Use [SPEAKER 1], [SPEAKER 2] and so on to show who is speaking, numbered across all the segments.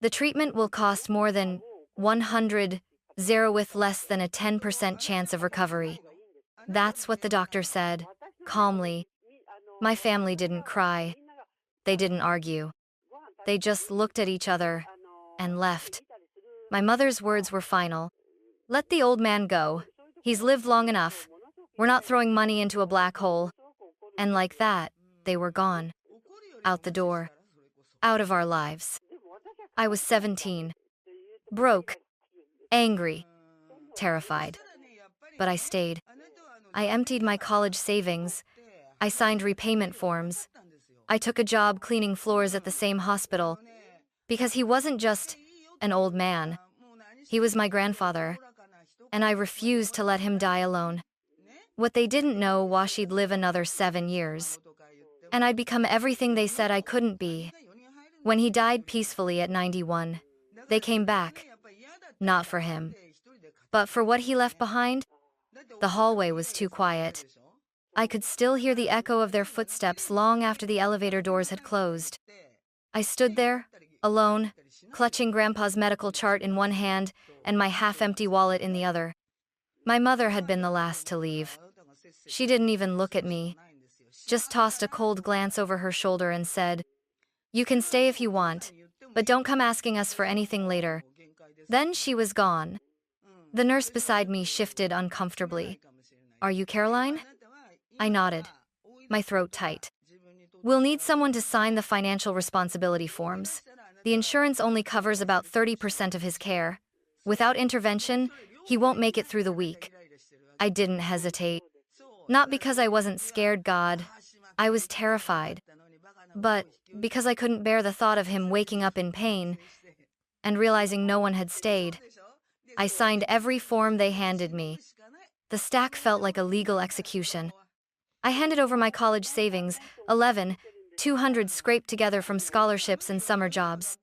[SPEAKER 1] The treatment will cost more than 100 with less than a 10% chance of recovery. That's what the doctor said, calmly. My family didn't cry. They didn't argue. They just looked at each other and left. My mother's words were final. Let the old man go. He's lived long enough. We're not throwing money into a black hole. And like that, they were gone. Out the door. Out of our lives. I was 17. Broke. Angry. Terrified. But I stayed. I emptied my college savings. I signed repayment forms. I took a job cleaning floors at the same hospital. Because he wasn't just an old man. He was my grandfather. And I refused to let him die alone. What they didn't know was she'd live another 7 years. And I'd become everything they said I couldn't be. When he died peacefully at 91, they came back. Not for him. But for what he left behind? The hallway was too quiet. I could still hear the echo of their footsteps long after the elevator doors had closed. I stood there, alone, clutching Grandpa's medical chart in one hand and my half-empty wallet in the other. My mother had been the last to leave. She didn't even look at me, just tossed a cold glance over her shoulder and said, "You can stay if you want, but don't come asking us for anything later." Then she was gone. The nurse beside me shifted uncomfortably. "Are you Caroline?" I nodded, my throat tight. "We'll need someone to sign the financial responsibility forms. The insurance only covers about 30% of his care. Without intervention, he won't make it through the week." I didn't hesitate. Not because I wasn't scared, God. I was terrified. But because I couldn't bear the thought of him waking up in pain and realizing no one had stayed. I signed every form they handed me. The stack felt like a legal execution. I handed over my college savings, 200 scraped together from scholarships and summer jobs.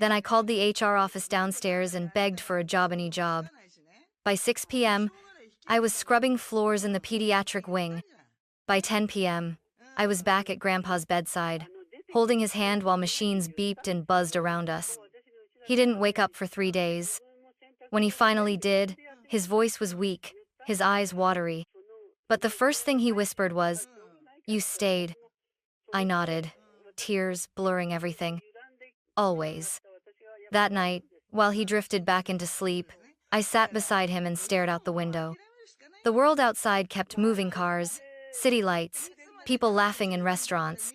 [SPEAKER 1] Then I called the HR office downstairs and begged for a job, any job. By 6 p.m., I was scrubbing floors in the pediatric wing. By 10 p.m., I was back at Grandpa's bedside, holding his hand while machines beeped and buzzed around us. He didn't wake up for 3 days. When he finally did, his voice was weak, his eyes watery. But the first thing he whispered was, "You stayed." I nodded, tears blurring everything. Always. That night, while he drifted back into sleep, I sat beside him and stared out the window. The world outside kept moving: cars, city lights, people laughing in restaurants.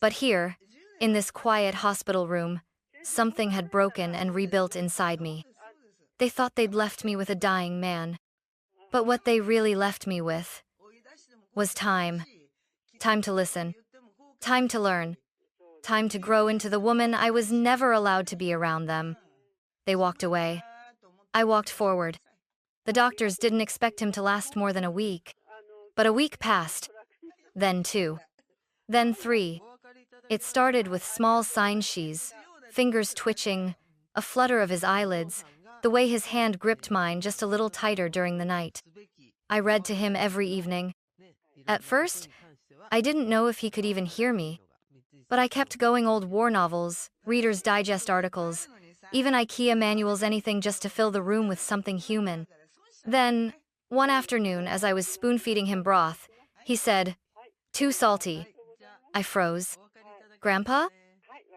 [SPEAKER 1] But here, in this quiet hospital room, something had broken and rebuilt inside me. They thought they'd left me with a dying man. But what they really left me with was time. Time to listen. Time to learn. Time to grow into the woman I was never allowed to be around them. They walked away. I walked forward. The doctors didn't expect him to last more than a week. But a week passed. Then 2. Then 3. It started with small signs: she's, fingers twitching, a flutter of his eyelids, the way his hand gripped mine just a little tighter during the night. I read to him every evening. At first, I didn't know if he could even hear me. But I kept going: old war novels, Reader's Digest articles, even IKEA manuals, anything just to fill the room with something human. Then, one afternoon, as I was spoon-feeding him broth, he said, "Too salty." I froze. "Grandpa?"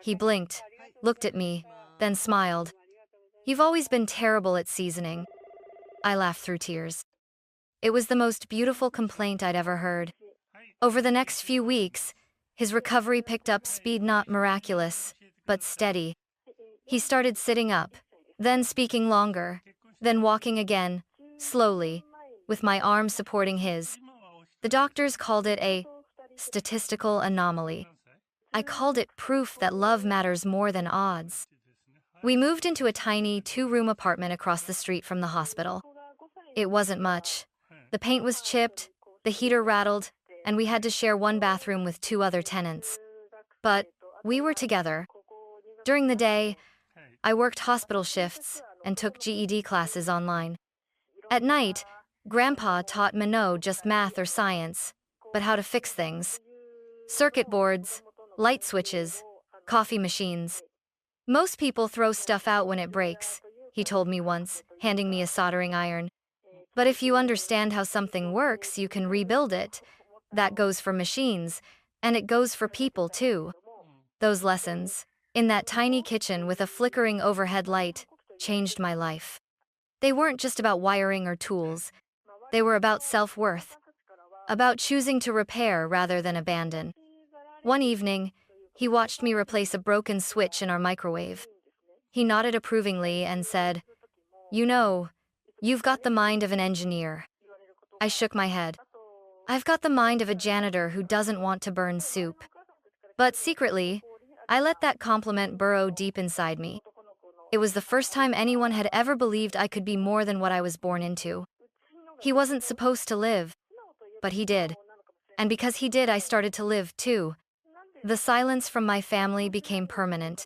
[SPEAKER 1] He blinked, looked at me, then smiled. "You've always been terrible at seasoning." I laughed through tears. It was the most beautiful complaint I'd ever heard. Over the next few weeks, his recovery picked up speed, not miraculous, but steady. He started sitting up, then speaking longer, then walking again, slowly, with my arm supporting his. The doctors called it a statistical anomaly. I called it proof that love matters more than odds. We moved into a tiny 2-room apartment across the street from the hospital. It wasn't much. The paint was chipped, the heater rattled, and we had to share one bathroom with 2 other tenants. But we were together. During the day, I worked hospital shifts and took GED classes online. At night, Grandpa taught me no just math or science, but how to fix things. Circuit boards, light switches, coffee machines. Most people throw stuff out when it breaks, he told me once, handing me a soldering iron. But if you understand how something works, you can rebuild it. That goes for machines, and it goes for people too. Those lessons, in that tiny kitchen with a flickering overhead light, changed my life. They weren't just about wiring or tools, they were about self-worth, about choosing to repair rather than abandon. One evening, he watched me replace a broken switch in our microwave. He nodded approvingly and said, "You know, you've got the mind of an engineer." I shook my head. "I've got the mind of a janitor who doesn't want to burn soup." But secretly, I let that compliment burrow deep inside me. It was the first time anyone had ever believed I could be more than what I was born into. He wasn't supposed to live, but he did. And because he did, I started to live too. The silence from my family became permanent.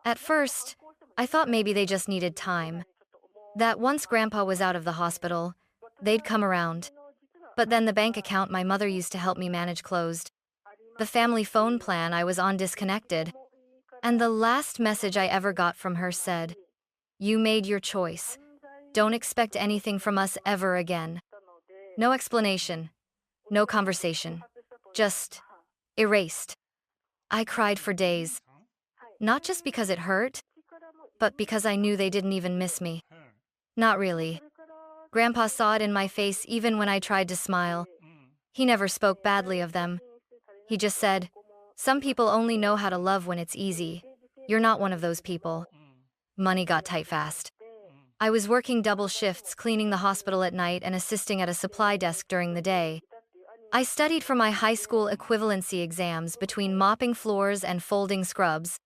[SPEAKER 1] At first, I thought maybe they just needed time. That once Grandpa was out of the hospital, they'd come around. But then the bank account my mother used to help me manage closed. The family phone plan I was on disconnected. And the last message I ever got from her said, "You made your choice. Don't expect anything from us ever again." No explanation, no conversation. Just erased. I cried for days. Not just because it hurt, but because I knew they didn't even miss me. Not really. Grandpa saw it in my face even when I tried to smile. He never spoke badly of them. He just said, "Some people only know how to love when it's easy. You're not one of those people." Money got tight fast. I was working double shifts, cleaning the hospital at night and assisting at a supply desk during the day. I studied for my high school equivalency exams between mopping floors and folding scrubs.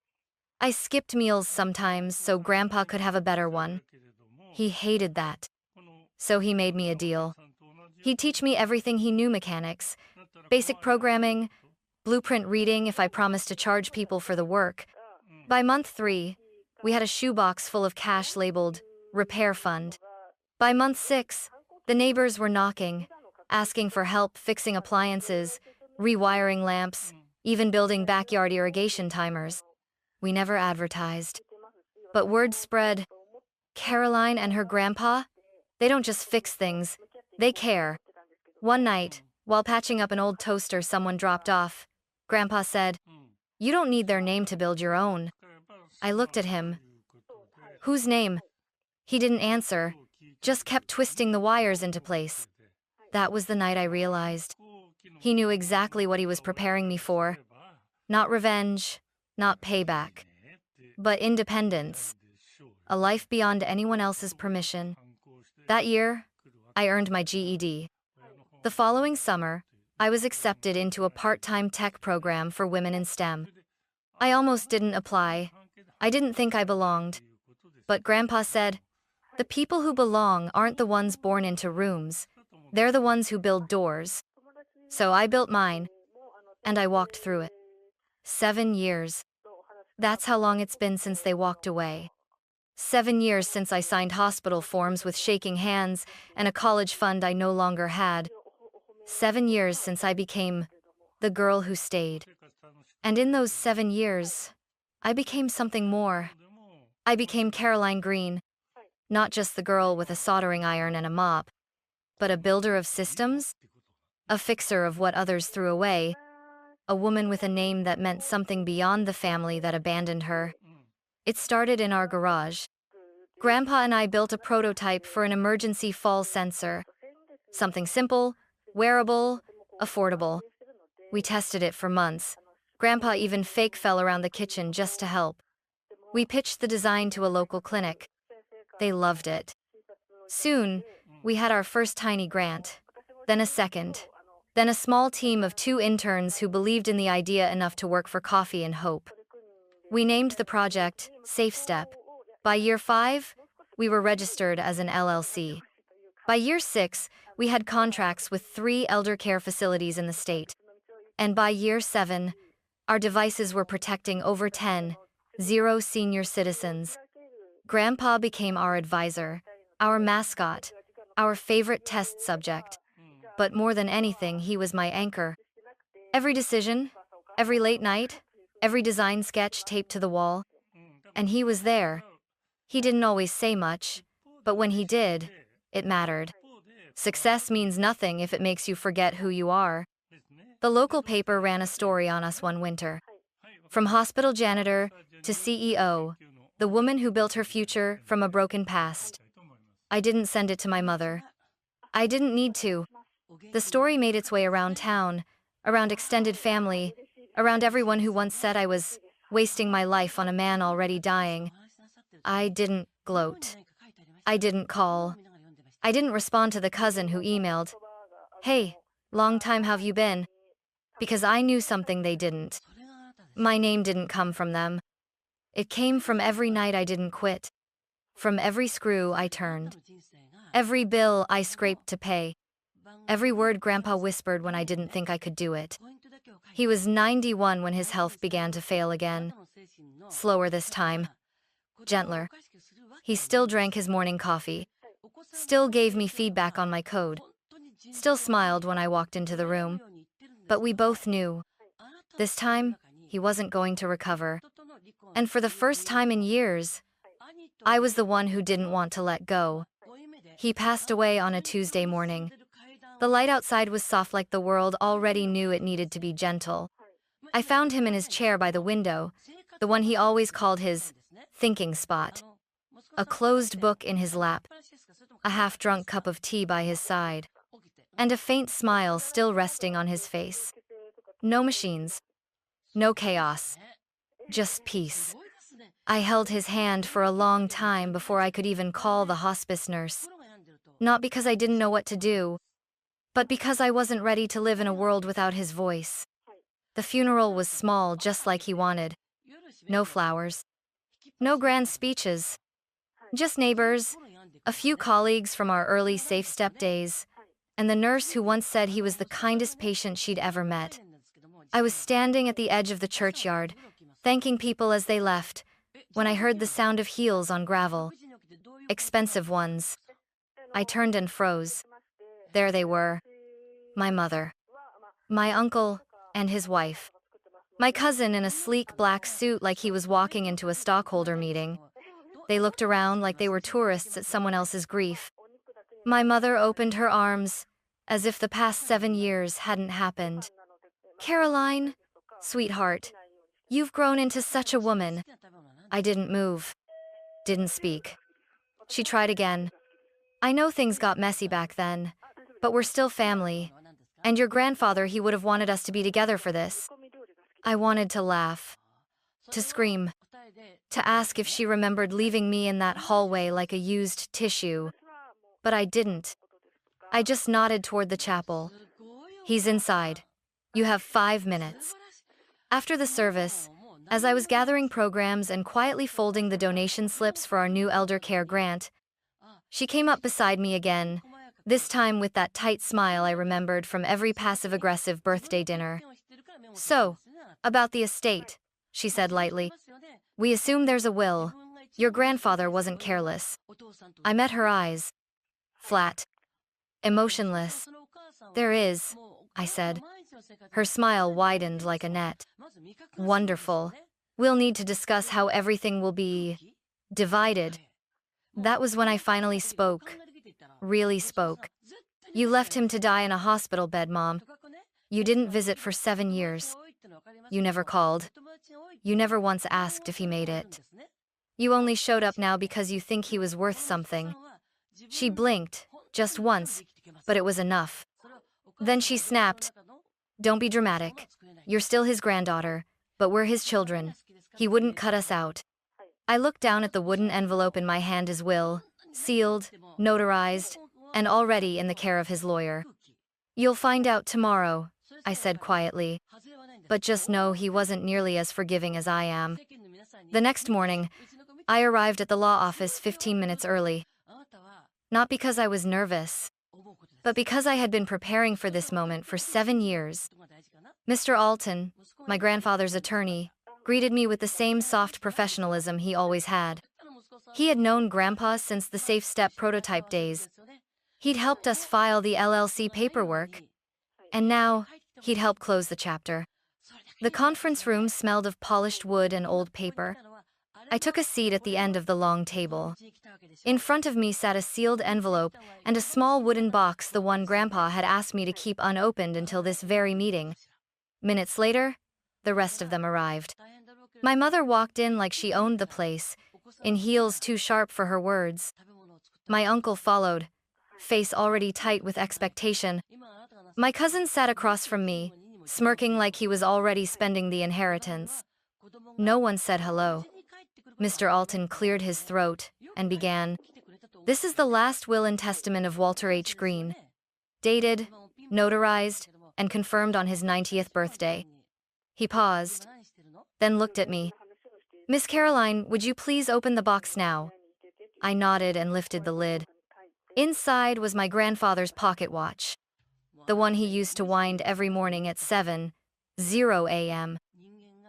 [SPEAKER 1] I skipped meals sometimes so Grandpa could have a better one. He hated that. So he made me a deal. He'd teach me everything he knew: mechanics, basic programming, blueprint reading if I promised to charge people for the work. By month 3, we had a shoebox full of cash labeled repair fund. By month 6, the neighbors were knocking, asking for help fixing appliances, rewiring lamps, even building backyard irrigation timers. We never advertised. But word spread. Caroline and her grandpa, they don't just fix things, they care. One night, while patching up an old toaster someone dropped off, Grandpa said, "You don't need their name to build your own." I looked at him. "Whose name?" He didn't answer, just kept twisting the wires into place. That was the night I realized. He knew exactly what he was preparing me for. Not revenge, not payback, but independence. A life beyond anyone else's permission. That year, I earned my GED. The following summer, I was accepted into a part-time tech program for women in STEM. I almost didn't apply. I didn't think I belonged. But Grandpa said, "The people who belong aren't the ones born into rooms. They're the ones who build doors." So I built mine, and I walked through it. 7 years. That's how long it's been since they walked away. 7 years since I signed hospital forms with shaking hands and a college fund I no longer had. 7 years since I became the girl who stayed. And in those 7 years, I became something more. I became Caroline Green, not just the girl with a soldering iron and a mop, but a builder of systems, a fixer of what others threw away, a woman with a name that meant something beyond the family that abandoned her. It started in our garage. Grandpa and I built a prototype for an emergency fall sensor. Something simple, wearable, affordable. We tested it for months. Grandpa even fake fell around the kitchen just to help. We pitched the design to a local clinic. They loved it. Soon, we had our first tiny grant, then a second, then a small team of 2 interns who believed in the idea enough to work for coffee and hope. We named the project Safe Step. By year 5, we were registered as an LLC. By year 6, we had contracts with 3 elder care facilities in the state. And by year 7, our devices were protecting over 10,000 senior citizens. Grandpa became our advisor, our mascot, our favorite test subject. But more than anything, he was my anchor. Every decision, every late night, every design sketch taped to the wall, And he was there. He didn't always say much, but when he did, it mattered. Success means nothing if it makes you forget who you are. The local paper ran a story on us one winter. From hospital janitor to CEO, the woman who built her future from a broken past. I didn't send it to my mother. I didn't need to. The story made its way around town, around extended family, around everyone who once said I was wasting my life on a man already dying. I didn't gloat. I didn't call. I didn't respond to the cousin who emailed, "Hey, long time have you been?" Because I knew something they didn't. My name didn't come from them. It came from every night I didn't quit. From every screw I turned. Every bill I scraped to pay. Every word Grandpa whispered when I didn't think I could do it. He was 91 when his health began to fail again. Slower this time. Gentler. He still drank his morning coffee. Still gave me feedback on my code. Still smiled when I walked into the room. But we both knew. This time, he wasn't going to recover. And for the first time in years, I was the one who didn't want to let go. He passed away on a Tuesday morning. The light outside was soft like the world already knew it needed to be gentle. I found him in his chair by the window, the one he always called his thinking spot. A closed book in his lap, a half-drunk cup of tea by his side, and a faint smile still resting on his face. No machines, no chaos, just peace. I held his hand for a long time before I could even call the hospice nurse. Not because I didn't know what to do, but because I wasn't ready to live in a world without his voice. The funeral was small, just like he wanted. No flowers. No grand speeches. Just neighbors, a few colleagues from our early Safe Step days, and the nurse who once said he was the kindest patient she'd ever met. I was standing at the edge of the churchyard, thanking people as they left, when I heard the sound of heels on gravel. Expensive ones. I turned and froze. There they were. My mother. My uncle and his wife. My cousin in a sleek black suit like he was walking into a stockholder meeting. They looked around like they were tourists at someone else's grief. My mother opened her arms, as if the past 7 years hadn't happened. "Caroline, sweetheart, you've grown into such a woman." I didn't move. Didn't speak. She tried again. "I know things got messy back then, but we're still family. And your grandfather, he would have wanted us to be together for this." I wanted to laugh. To scream. To ask if she remembered leaving me in that hallway like a used tissue. But I didn't. I just nodded toward the chapel. "He's inside. You have 5 minutes." After the service, as I was gathering programs and quietly folding the donation slips for our new elder care grant, she came up beside me again, this time with that tight smile I remembered from every passive-aggressive birthday dinner. "So, about the estate," she said lightly. "We assume there's a will. Your grandfather wasn't careless." I met her eyes. Flat. Emotionless. "There is," I said. Her smile widened like a net. "Wonderful. We'll need to discuss how everything will be divided." That was when I finally spoke. Really spoke. "You left him to die in a hospital bed, Mom. You didn't visit for 7 years. You never called. You never once asked if he made it. You only showed up now because you think he was worth something." She blinked, just once, but it was enough. Then she snapped, "Don't be dramatic. You're still his granddaughter, but we're his children. He wouldn't cut us out." I looked down at the wooden envelope in my hand, his will, sealed, notarized, and already in the care of his lawyer. "You'll find out tomorrow," I said quietly. But just know he wasn't nearly as forgiving as I am. The next morning, I arrived at the law office 15 minutes early. Not because I was nervous, but because I had been preparing for this moment for 7 years. Mr. Alton, my grandfather's attorney, greeted me with the same soft professionalism he always had. He had known Grandpa since the Safe Step prototype days. He'd helped us file the LLC paperwork, and now he'd help close the chapter. The conference room smelled of polished wood and old paper. I took a seat at the end of the long table. In front of me sat a sealed envelope and a small wooden box, the one Grandpa had asked me to keep unopened until this very meeting. Minutes later, the rest of them arrived. My mother walked in like she owned the place, in heels too sharp for her words. My uncle followed, face already tight with expectation. My cousin sat across from me, smirking like he was already spending the inheritance. No one said hello. Mr. Alton cleared his throat and began. This is the last will and testament of Walter H. Green, dated, notarized, and confirmed on his 90th birthday. He paused, then looked at me. Miss Caroline, would you please open the box now? I nodded and lifted the lid. Inside was my grandfather's pocket watch, the one he used to wind every morning at 7:00 a.m.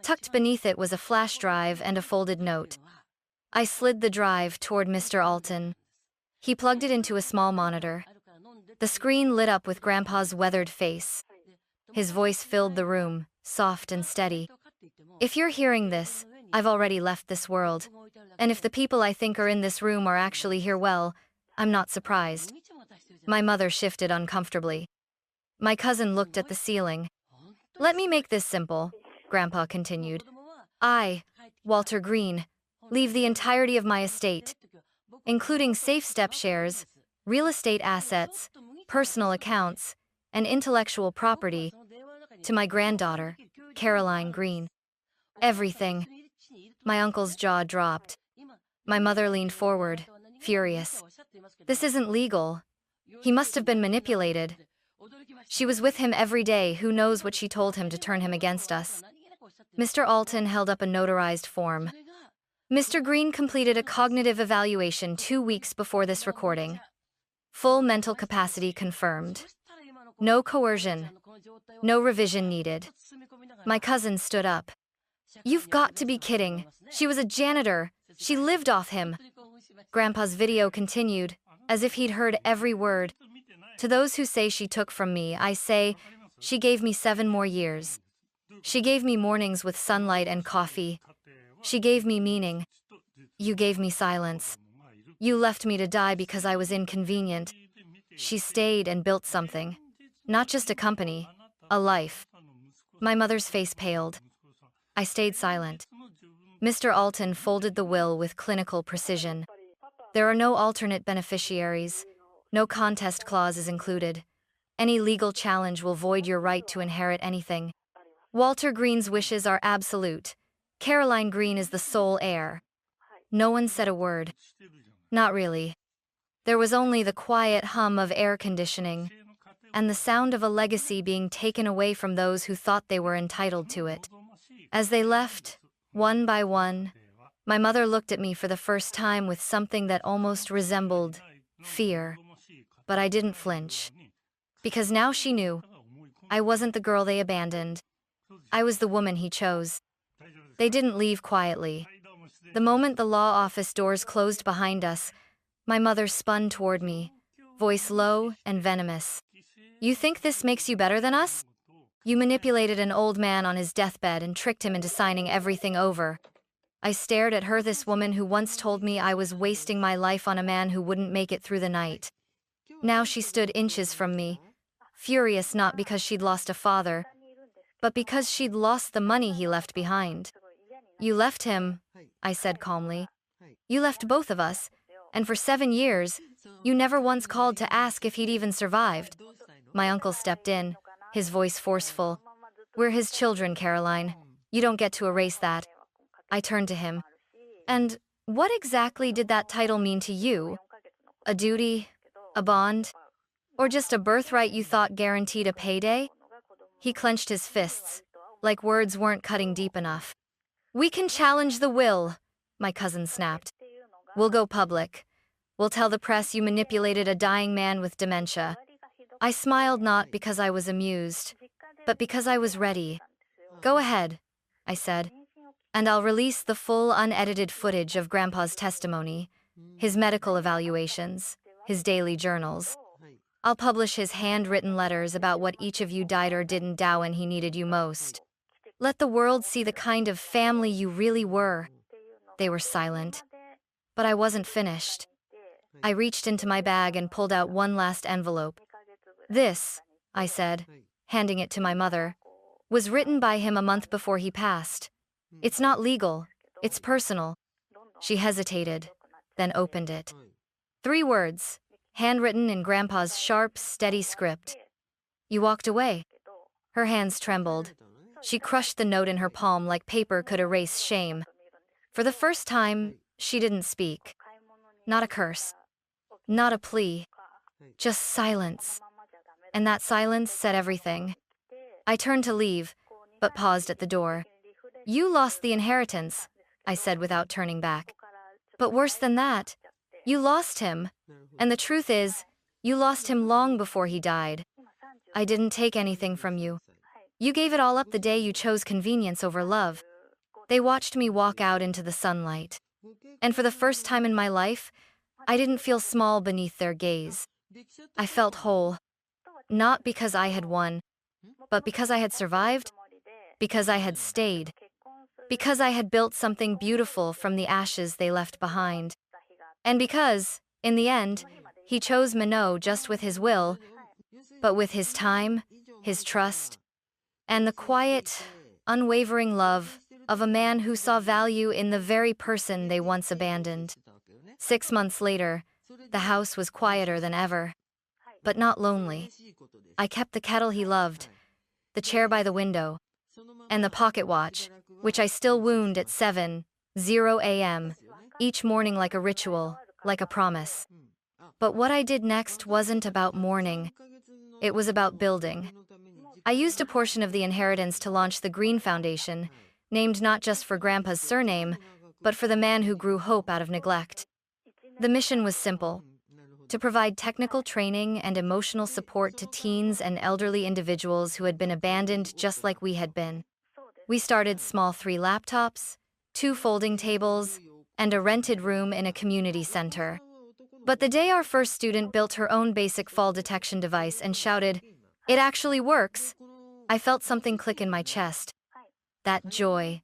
[SPEAKER 1] Tucked beneath it was a flash drive and a folded note. I slid the drive toward Mr. Alton. He plugged it into a small monitor. The screen lit up with Grandpa's weathered face. His voice filled the room, soft and steady. If you're hearing this, I've already left this world. And if the people I think are in this room are actually here, well, I'm not surprised. My mother shifted uncomfortably. My cousin looked at the ceiling. Let me make this simple, Grandpa continued. I, Walter Green, leave the entirety of my estate, including safe step shares, real estate assets, personal accounts, and intellectual property, to my granddaughter, Caroline Green. Everything. My uncle's jaw dropped. My mother leaned forward, furious. This isn't legal. He must have been manipulated. She was with him every day. Who knows what she told him to turn him against us? Mr. Alton held up a notarized form. Mr. Green completed a cognitive evaluation 2 weeks before this recording. Full mental capacity confirmed. No coercion. No revision needed. My cousin stood up. You've got to be kidding. She was a janitor. She lived off him. Grandpa's video continued, as if he'd heard every word. To those who say she took from me, I say, she gave me 7 more years. She gave me mornings with sunlight and coffee. She gave me meaning. You gave me silence. You left me to die because I was inconvenient. She stayed and built something. Not just a company, a life. My mother's face paled. I stayed silent. Mr. Alton folded the will with clinical precision. There are no alternate beneficiaries. No contest clause is included. Any legal challenge will void your right to inherit anything. Walter Green's wishes are absolute. Caroline Green is the sole heir. No one said a word. Not really. There was only the quiet hum of air conditioning, and the sound of a legacy being taken away from those who thought they were entitled to it. As they left, one by one, my mother looked at me for the first time with something that almost resembled fear. But I didn't flinch. Because now she knew. I wasn't the girl they abandoned. I was the woman he chose. They didn't leave quietly. The moment the law office doors closed behind us, my mother spun toward me, voice low and venomous. You think this makes you better than us? You manipulated an old man on his deathbed and tricked him into signing everything over. I stared at her, this woman who once told me I was wasting my life on a man who wouldn't make it through the night. Now she stood inches from me, furious not because she'd lost a father, but because she'd lost the money he left behind. You left him, I said calmly. You left both of us, and for 7 years, you never once called to ask if he'd even survived. My uncle stepped in, his voice forceful. We're his children, Caroline. You don't get to erase that. I turned to him. And what exactly did that title mean to you? A duty? A bond? Or just a birthright you thought guaranteed a payday? He clenched his fists, like words weren't cutting deep enough. We can challenge the will, my cousin snapped. We'll go public. We'll tell the press you manipulated a dying man with dementia. I smiled not because I was amused, but because I was ready. Go ahead, I said. And I'll release the full unedited footage of Grandpa's testimony, his medical evaluations, his daily journals. I'll publish his handwritten letters about what each of you died or didn't do when he needed you most. Let the world see the kind of family you really were. They were silent. But I wasn't finished. I reached into my bag and pulled out one last envelope. This, I said, handing it to my mother, was written by him a month before he passed. It's not legal. It's personal. She hesitated, then opened it. 3 words, handwritten in Grandpa's sharp, steady script. You walked away. Her hands trembled. She crushed the note in her palm like paper could erase shame. For the first time, she didn't speak. Not a curse. Not a plea. Just silence. And that silence said everything. I turned to leave, but paused at the door. You lost the inheritance, I said without turning back. But worse than that, you lost him. And the truth is, you lost him long before he died. I didn't take anything from you. You gave it all up the day you chose convenience over love. They watched me walk out into the sunlight. And for the first time in my life, I didn't feel small beneath their gaze. I felt whole. Not because I had won, but because I had survived, because I had stayed, because I had built something beautiful from the ashes they left behind. And because, in the end, he chose Minot just with his will, but with his time, his trust, and the quiet, unwavering love of a man who saw value in the very person they once abandoned. 6 months later, the house was quieter than ever, but not lonely. I kept the kettle he loved, the chair by the window, and the pocket watch, which I still wound at 7:00 a.m., each morning like a ritual, like a promise. But what I did next wasn't about mourning. It was about building. I used a portion of the inheritance to launch the Green Foundation, named not just for Grandpa's surname, but for the man who grew hope out of neglect. The mission was simple: to provide technical training and emotional support to teens and elderly individuals who had been abandoned just like we had been. We started small: 3 laptops, 2 folding tables, and a rented room in a community center. But the day our first student built her own basic fall detection device and shouted, "It actually works," I felt something click in my chest. That joy,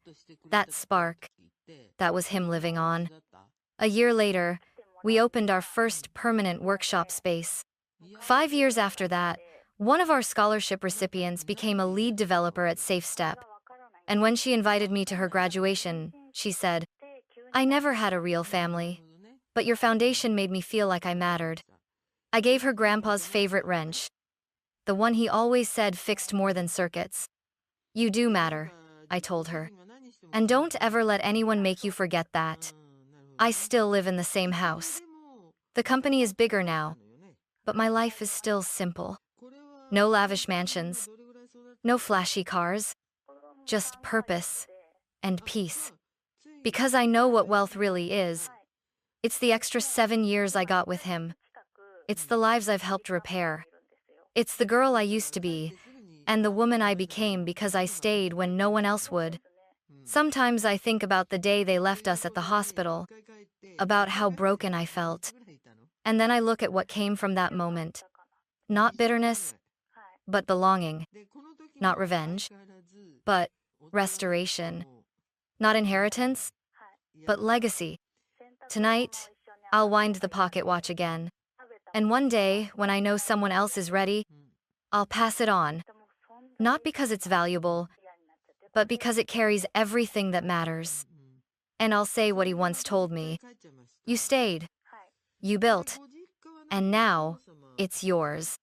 [SPEAKER 1] that spark, that was him living on. A year later, we opened our first permanent workshop space. 5 years after that, one of our scholarship recipients became a lead developer at SafeStep. And when she invited me to her graduation, she said, "I never had a real family, but your foundation made me feel like I mattered." I gave her Grandpa's favorite wrench, the one he always said fixed more than circuits. "You do matter," I told her. "And don't ever let anyone make you forget that." I still live in the same house. The company is bigger now, but my life is still simple. No lavish mansions, no flashy cars, just purpose and peace. Because I know what wealth really is. It's the extra 7 years I got with him. It's the lives I've helped repair. It's the girl I used to be, and the woman I became because I stayed when no one else would. Sometimes I think about the day they left us at the hospital, about how broken I felt. And then I look at what came from that moment. Not bitterness, but belonging. Not revenge, but restoration. Not inheritance, but legacy. Tonight, I'll wind the pocket watch again. And one day, when I know someone else is ready, I'll pass it on. Not because it's valuable, but because it carries everything that matters. And I'll say what he once told me. You stayed. You built. And now, it's yours.